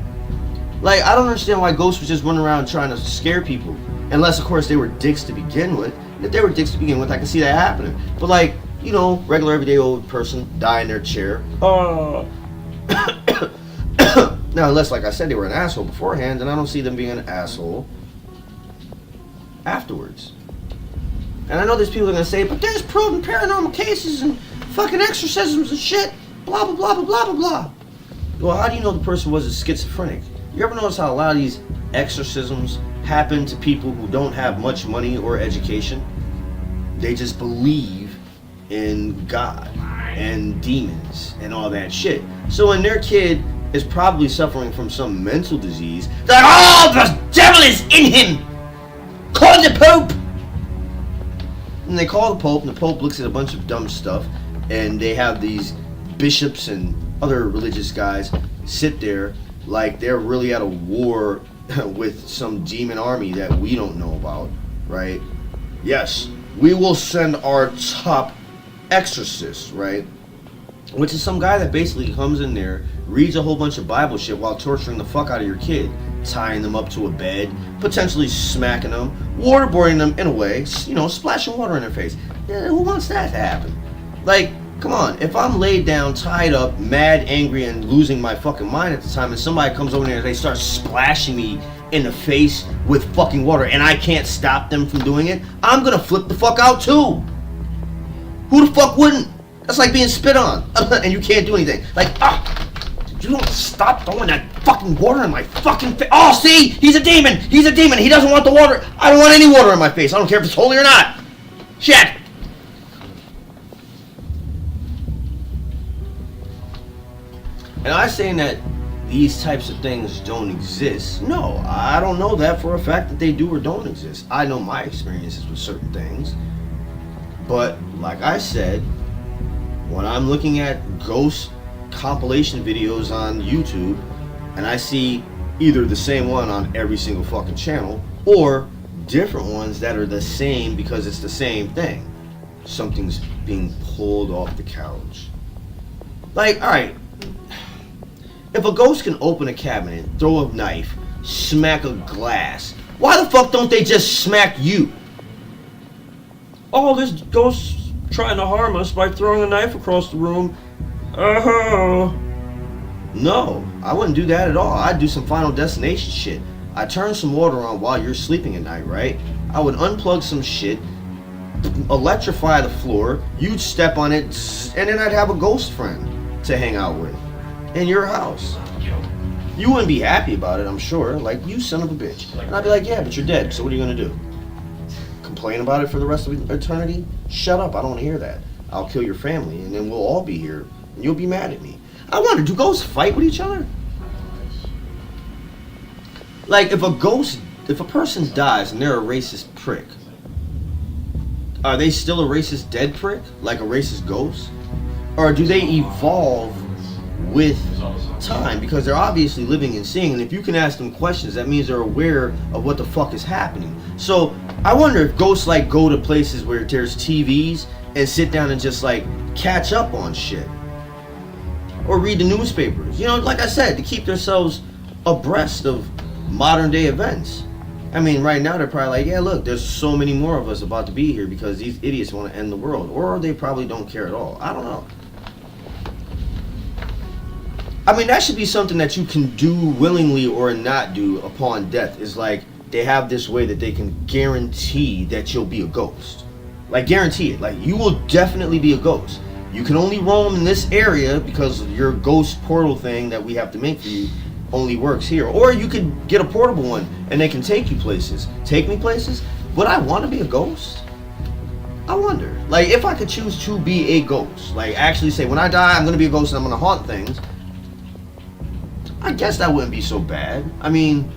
Like, I don't understand why ghosts would just run around trying to scare people. Unless, of course, they were dicks to begin with. If they were dicks to begin with, I can see that happening. But like, you know, regular everyday old person, die in their chair. Now, unless, like I said, they were an asshole beforehand, then I don't see them being an asshole afterwards. And I know there's people that are going to say, but there's proven paranormal cases and fucking exorcisms and shit, blah, blah, blah, blah, blah, blah, blah. Well, how do you know the person was a schizophrenic? You ever notice how a lot of these exorcisms happen to people who don't have much money or education? They just believe in God and demons and all that shit. So when their kid is probably suffering from some mental disease. They're like, oh, the devil is in him! Call the Pope! And they call the Pope, and the Pope looks at a bunch of dumb stuff, and they have these bishops and other religious guys sit there like they're really at a war with some demon army that we don't know about, right? Yes, we will send our top exorcist, right? Which is some guy that basically comes in there, reads a whole bunch of Bible shit while torturing the fuck out of your kid, tying them up to a bed, potentially smacking them, waterboarding them in a way, you know, splashing water in their face. Yeah, who wants that to happen? Like, come on, if I'm laid down, tied up, mad, angry, and losing my fucking mind at the time, and somebody comes over there and they start splashing me in the face with fucking water, and I can't stop them from doing it, I'm gonna flip the fuck out too. Who the fuck wouldn't? That's like being spit on, and you can't do anything. Like, you don't stop throwing that fucking water in my fucking face. Oh, see? He's a demon. He's a demon. He doesn't want the water. I don't want any water in my face. I don't care if it's holy or not. Shit. And I'm saying that these types of things don't exist. No, I don't know that for a fact that they do or don't exist. I know my experiences with certain things. But, like I said, when I'm looking at ghost compilation videos on YouTube and I see either the same one on every single fucking channel or different ones that are the same because it's the same thing, something's being pulled off the couch. Like, alright, if a ghost can open a cabinet, throw a knife, smack a glass, why the fuck don't they just smack you? Oh, this ghost's trying to harm us by throwing a knife across the room. No, I wouldn't do that at all. I'd do some Final Destination shit. I'd turn some water on while you're sleeping at night, right? I would unplug some shit, electrify the floor, you'd step on it, and then I'd have a ghost friend to hang out with in your house. You wouldn't be happy about it, I'm sure. Like, you son of a bitch. And I'd be like, yeah, but you're dead, so what are you gonna do? Complain about it for the rest of eternity? Shut up, I don't want to hear that. I'll kill your family, and then we'll all be here, and you'll be mad at me. I wonder, do ghosts fight with each other? Like, if a person dies and they're a racist prick, are they still a racist dead prick? Like a racist ghost? Or do they evolve with time? Because they're obviously living and seeing, and if you can ask them questions, that means they're aware of what the fuck is happening. So, I wonder if ghosts like go to places where there's TVs and sit down and just like catch up on shit. Or read the newspapers. You know, like I said, to keep themselves abreast of modern day events. I mean, right now they're probably like, yeah, look, there's so many more of us about to be here because these idiots want to end the world. Or they probably don't care at all. I don't know. I mean, that should be something that you can do willingly or not do upon death. Is like, they have this way that they can guarantee that you'll be a ghost. Like, guarantee it. Like, you will definitely be a ghost. You can only roam in this area because your ghost portal thing that we have to make for you only works here. Or you could get a portable one and they can take you places. Take me places? Would I want to be a ghost? I wonder. Like, if I could choose to be a ghost, like actually say, when I die, I'm going to be a ghost and I'm going to haunt things, I guess that wouldn't be so bad. I mean,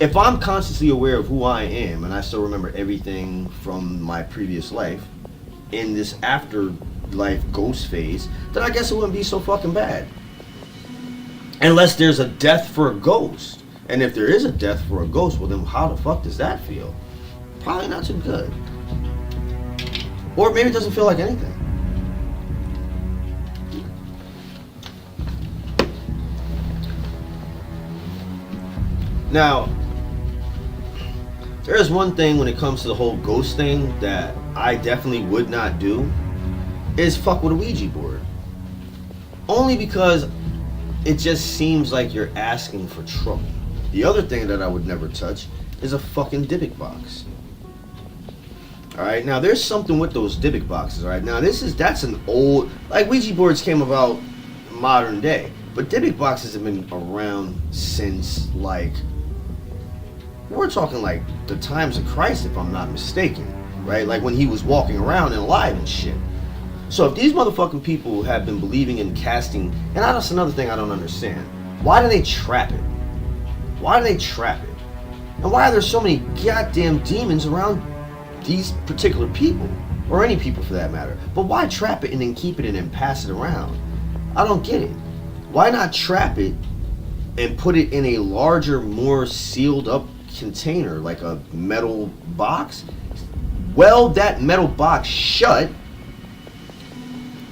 if I'm consciously aware of who I am and I still remember everything from my previous life in this afterlife ghost phase, then I guess it wouldn't be so fucking bad. Unless there's a death for a ghost. And if there is a death for a ghost, well then how the fuck does that feel? Probably not too good. Or maybe it doesn't feel like anything. Now, there is one thing when it comes to the whole ghost thing that I definitely would not do, is fuck with a Ouija board. Only because it just seems like you're asking for trouble. The other thing that I would never touch is a fucking Dybbuk box. Alright, now there's something with those Dybbuk boxes, alright? Now that's an old, like Ouija boards came about modern day, but Dybbuk boxes have been around since like, we're talking like the times of Christ if I'm not mistaken, right? Like when he was walking around and alive and shit. So if these motherfucking people have been believing in casting, and that's another thing I don't understand. Why do they trap it? Why do they trap it? And why are there so many goddamn demons around these particular people? Or any people for that matter. But why trap it and then keep it and then pass it around? I don't get it. Why not trap it and put it in a larger, more sealed up container, like a metal box? Weld that metal box shut,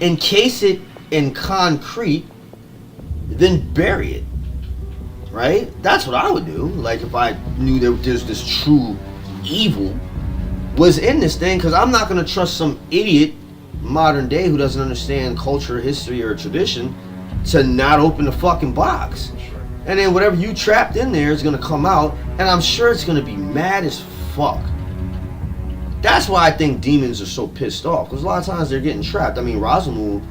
encase it in concrete, then bury it. Right? That's what I would do. Like if I knew that there's this true evil was in this thing, because I'm not going to trust some idiot modern day who doesn't understand culture, history, or tradition to not open the fucking box. Sure. And then whatever you trapped in there is going to come out, and I'm sure it's going to be mad as fuck. That's why I think demons are so pissed off, because a lot of times they're getting trapped. I mean, Rasamul,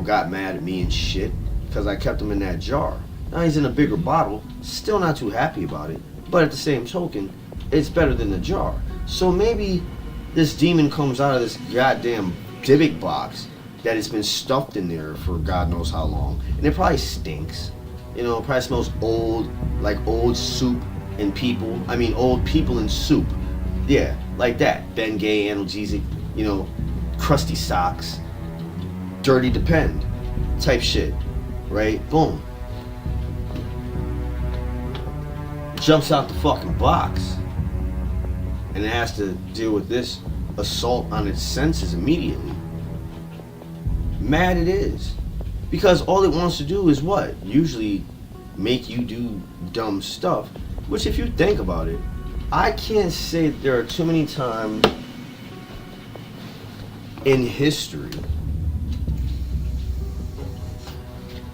got mad at me and shit because I kept him in that jar. Now he's in a bigger bottle, still not too happy about it, but at the same token, it's better than the jar. So maybe this demon comes out of this goddamn Dybbuk box that has been stuffed in there for God knows how long, and it probably stinks. It probably smells old, like old soup and people. I mean, old people and soup. Yeah, like that. Bengay, analgesic, crusty socks, dirty depend type shit, right? Boom. Jumps out the fucking box and it has to deal with this assault on its senses immediately. Mad it is. Because all it wants to do is what? Usually make you do dumb stuff. Which if you think about it, I can't say there are too many times in history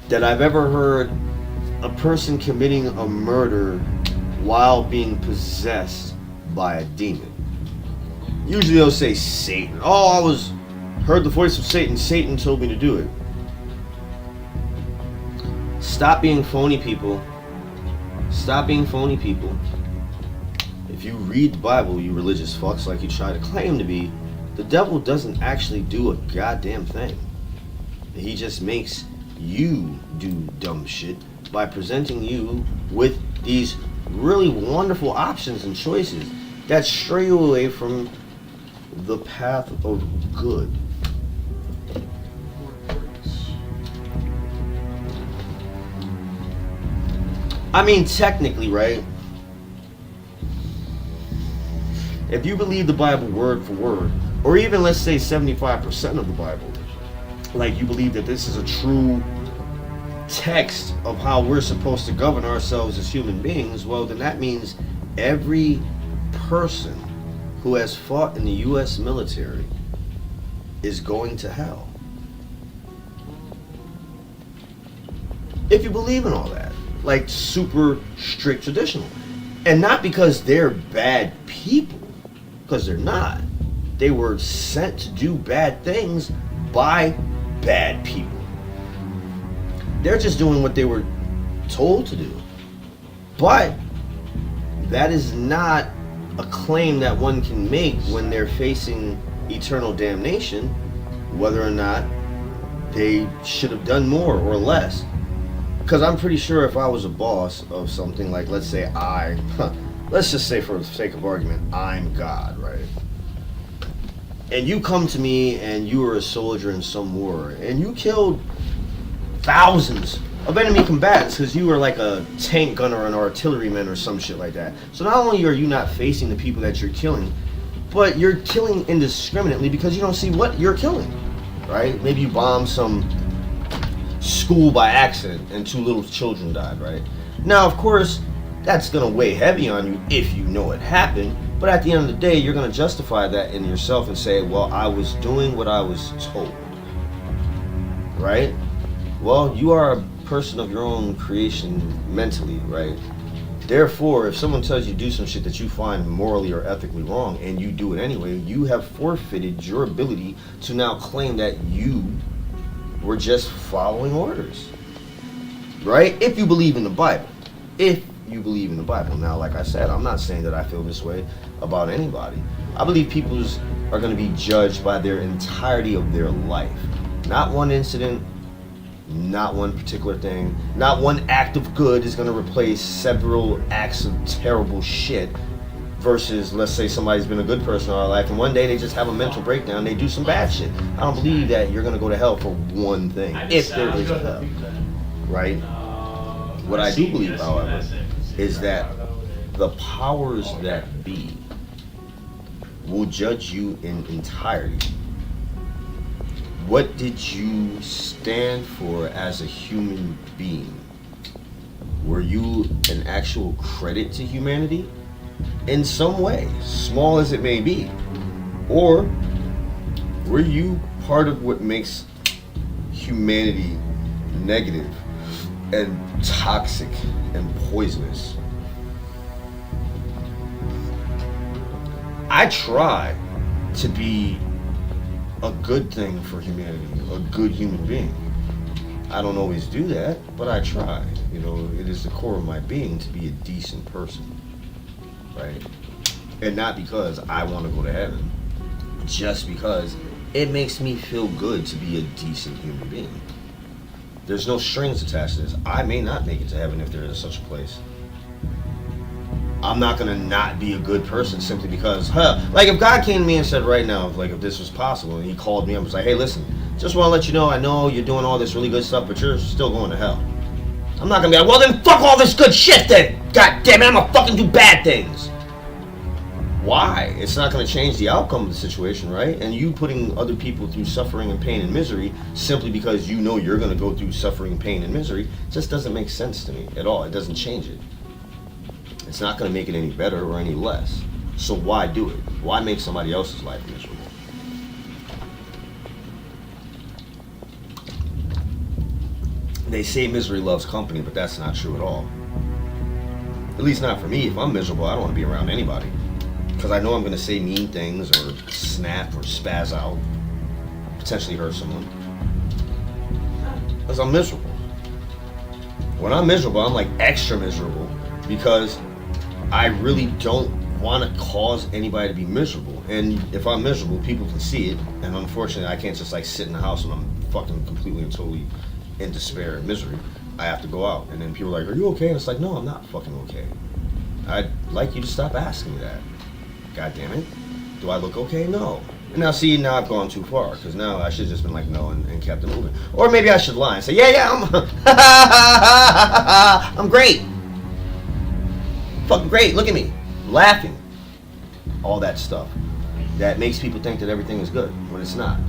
that I've ever heard a person committing a murder while being possessed by a demon. Usually they'll say Satan. Oh, I heard the voice of Satan. Satan told me to do it. Stop being phony, people. Stop being phony, people. If you read the Bible, you religious fucks like you try to claim to be, the devil doesn't actually do a goddamn thing. He just makes you do dumb shit by presenting you with these really wonderful options and choices that stray you away from the path of good. I mean, technically, right? If you believe the Bible word for word, or even let's say 75% of the Bible, like you believe that this is a true text of how we're supposed to govern ourselves as human beings, well, then that means every person who has fought in the U.S. military is going to hell. If you believe in all that, like super strict traditional. And not because they're bad people, because they're not. They were sent to do bad things by bad people. They're just doing what they were told to do. But that is not a claim that one can make when they're facing eternal damnation, whether or not they should have done more or less. Because I'm pretty sure if I was a boss of something, like let's say let's just say for the sake of argument, I'm God, right? And you come to me and you were a soldier in some war and you killed thousands of enemy combatants because you were like a tank gunner or an artilleryman or some shit like that. So not only are you not facing the people that you're killing, but you're killing indiscriminately because you don't see what you're killing, right? Maybe you bomb some school by accident and 2 little children died, right? Now, of course, that's going to weigh heavy on you if you know it happened, but at the end of the day, you're going to justify that in yourself and say, well, I was doing what I was told, right? Well, you are a person of your own creation mentally, right? Therefore, if someone tells you to do some shit that you find morally or ethically wrong and you do it anyway, you have forfeited your ability to now claim that you were just following orders, right? If you believe in the Bible. If you believe in the Bible. Now, like I said, I'm not saying that I feel this way about anybody. I believe people are going to be judged by their entirety of their life. Not one incident, Not one particular thing. Not one act of good is going to replace several acts of terrible shit. Versus, let's say somebody's been a good person in our life, and one day they just have a mental breakdown. They do some bad shit. I don't believe that you're going to go to hell for one thing, if there is a hell, right? What I do believe, however, is that the powers that be will judge you in entirety. What did you stand for as a human being? Were you an actual credit to humanity? In some way, small as it may be. Or were you part of what makes humanity negative and toxic and poisonous? I try to be a good thing for humanity, a good human being. I don't always do that, but I try. You know, it is the core of my being to be a decent person, right? And not because I want to go to heaven, just because it makes me feel good to be a decent human being. There's no strings attached to this. I may not make it to heaven if there is such a place. I'm not gonna not be a good person simply because, like if God came to me and said right now, like if this was possible, and He called me up and was like, hey, listen, just want to let you know, I know you're doing all this really good stuff, but you're still going to hell. I'm not gonna be like, well then fuck all this good shit then. God damn it, I'm gonna fucking do bad things. Why? It's not gonna change the outcome of the situation, right? And you putting other people through suffering and pain and misery simply because you know you're gonna go through suffering, pain, and misery just doesn't make sense to me at all. It doesn't change it. It's not going to make it any better or any less. So why do it? Why make somebody else's life miserable? They say misery loves company, but that's not true at all. At least not for me. If I'm miserable, I don't want to be around anybody. Because I know I'm going to say mean things or snap or spaz out. Potentially hurt someone. Because I'm miserable. When I'm miserable, I'm like extra miserable. Because I really don't want to cause anybody to be miserable. And if I'm miserable, people can see it. And unfortunately, I can't just like sit in the house when I'm fucking completely and totally in despair and misery. I have to go out. And then people are like, are you okay? And it's like, no, I'm not fucking okay. I'd like you to stop asking me that. God damn it. Do I look okay? No. And now see, now I've gone too far. Because now I should have just been like, no, and kept it moving. Or maybe I should lie and say, yeah, I'm great. Fucking great, look at me, laughing. All that stuff that makes people think that everything is good when it's not.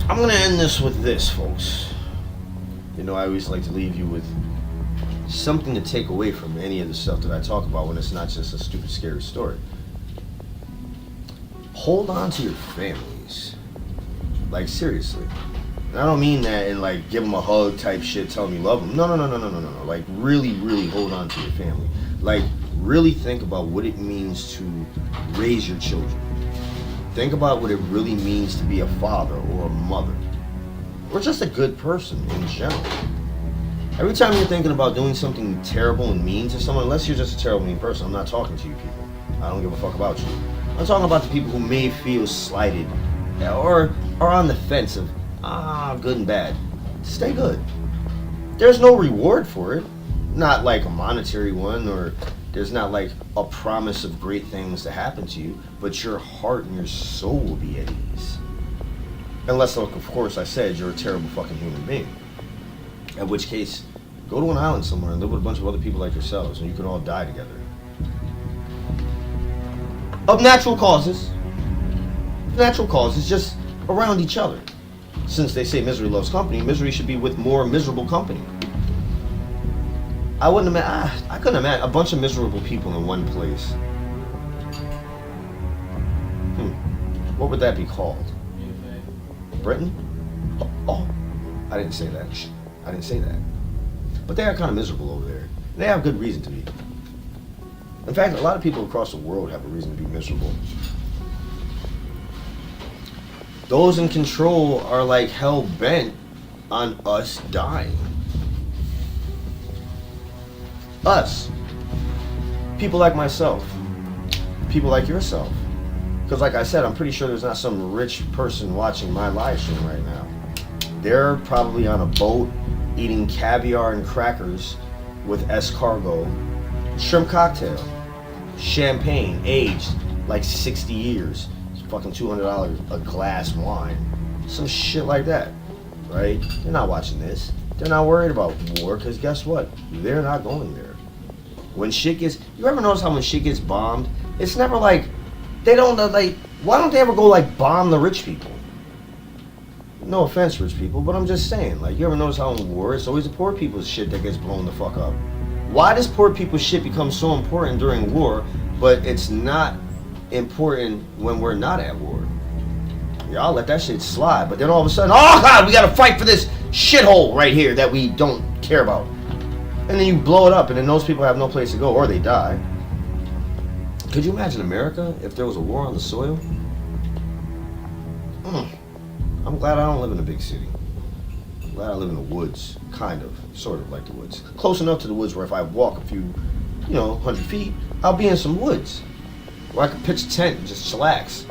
I'm gonna end this with this, folks. You know, I always like to leave you with something to take away from any of the stuff that I talk about when it's not just a stupid, scary story. Hold on to your families. Like, seriously. And I don't mean that in like give them a hug type shit, tell them you love them. No. Like really, really hold on to your family. Like really think about what it means to raise your children. Think about what it really means to be a father or a mother. Or just a good person in general. Every time you're thinking about doing something terrible and mean to someone, unless you're just a terrible mean person, I'm not talking to you people. I don't give a fuck about you. I'm talking about the people who may feel slighted or are on the fence of good and bad. Stay good. There's no reward for it. Not like a monetary one, or there's not like a promise of great things to happen to you, but your heart and your soul will be at ease. Unless, like, of course, I said you're a terrible fucking human being. In which case, go to an island somewhere and live with a bunch of other people like yourselves, and you can all die together. Of natural causes. Natural causes, just around each other. Since they say misery loves company, misery should be with more miserable company. I couldn't imagine a bunch of miserable people in one place. What would that be called? Britain? Oh, I didn't say that. I didn't say that. But they are kind of miserable over there. They have good reason to be. In fact, a lot of people across the world have a reason to be miserable. Those in control are like hell-bent on us dying. Us. People like myself. People like yourself. Because like I said, I'm pretty sure there's not some rich person watching my live stream right now. They're probably on a boat eating caviar and crackers with escargot, shrimp cocktail, champagne aged like 60 years. It's fucking $200 a glass wine. Some shit like that, right? They're not watching this. They're not worried about war because guess what? They're not going there. When shit gets... You ever notice how when shit gets bombed, it's never like... They don't like... Why don't they ever go like bomb the rich people? No offense, rich people, but I'm just saying. Like, you ever notice how in war, it's always the poor people's shit that gets blown the fuck up? Why does poor people's shit become so important during war, but it's not important when we're not at war? Y'all let that shit slide, but then all of a sudden, oh God, we gotta fight for this shithole right here that we don't care about. And then you blow it up, and then those people have no place to go, or they die. Could you imagine America if there was a war on the soil? I'm glad I don't live in a big city. I'm glad I live in the woods, kind of, sort of like the woods. Close enough to the woods where if I walk a few, 100 feet, I'll be in some woods. Where I could pitch a tent and just chillax.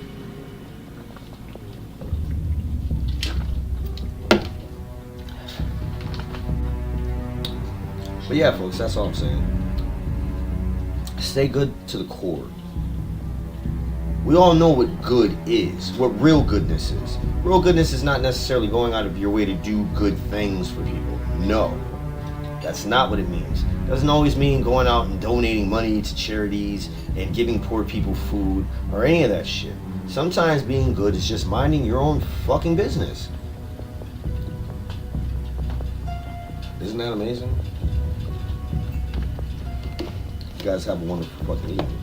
But yeah, folks, that's all I'm saying. Stay good to the core. We all know what good is, what real goodness is. Real goodness is not necessarily going out of your way to do good things for people. No, that's not what it means. It doesn't always mean going out and donating money to charities and giving poor people food or any of that shit. Sometimes being good is just minding your own fucking business. Isn't that amazing? You guys have a wonderful fucking evening.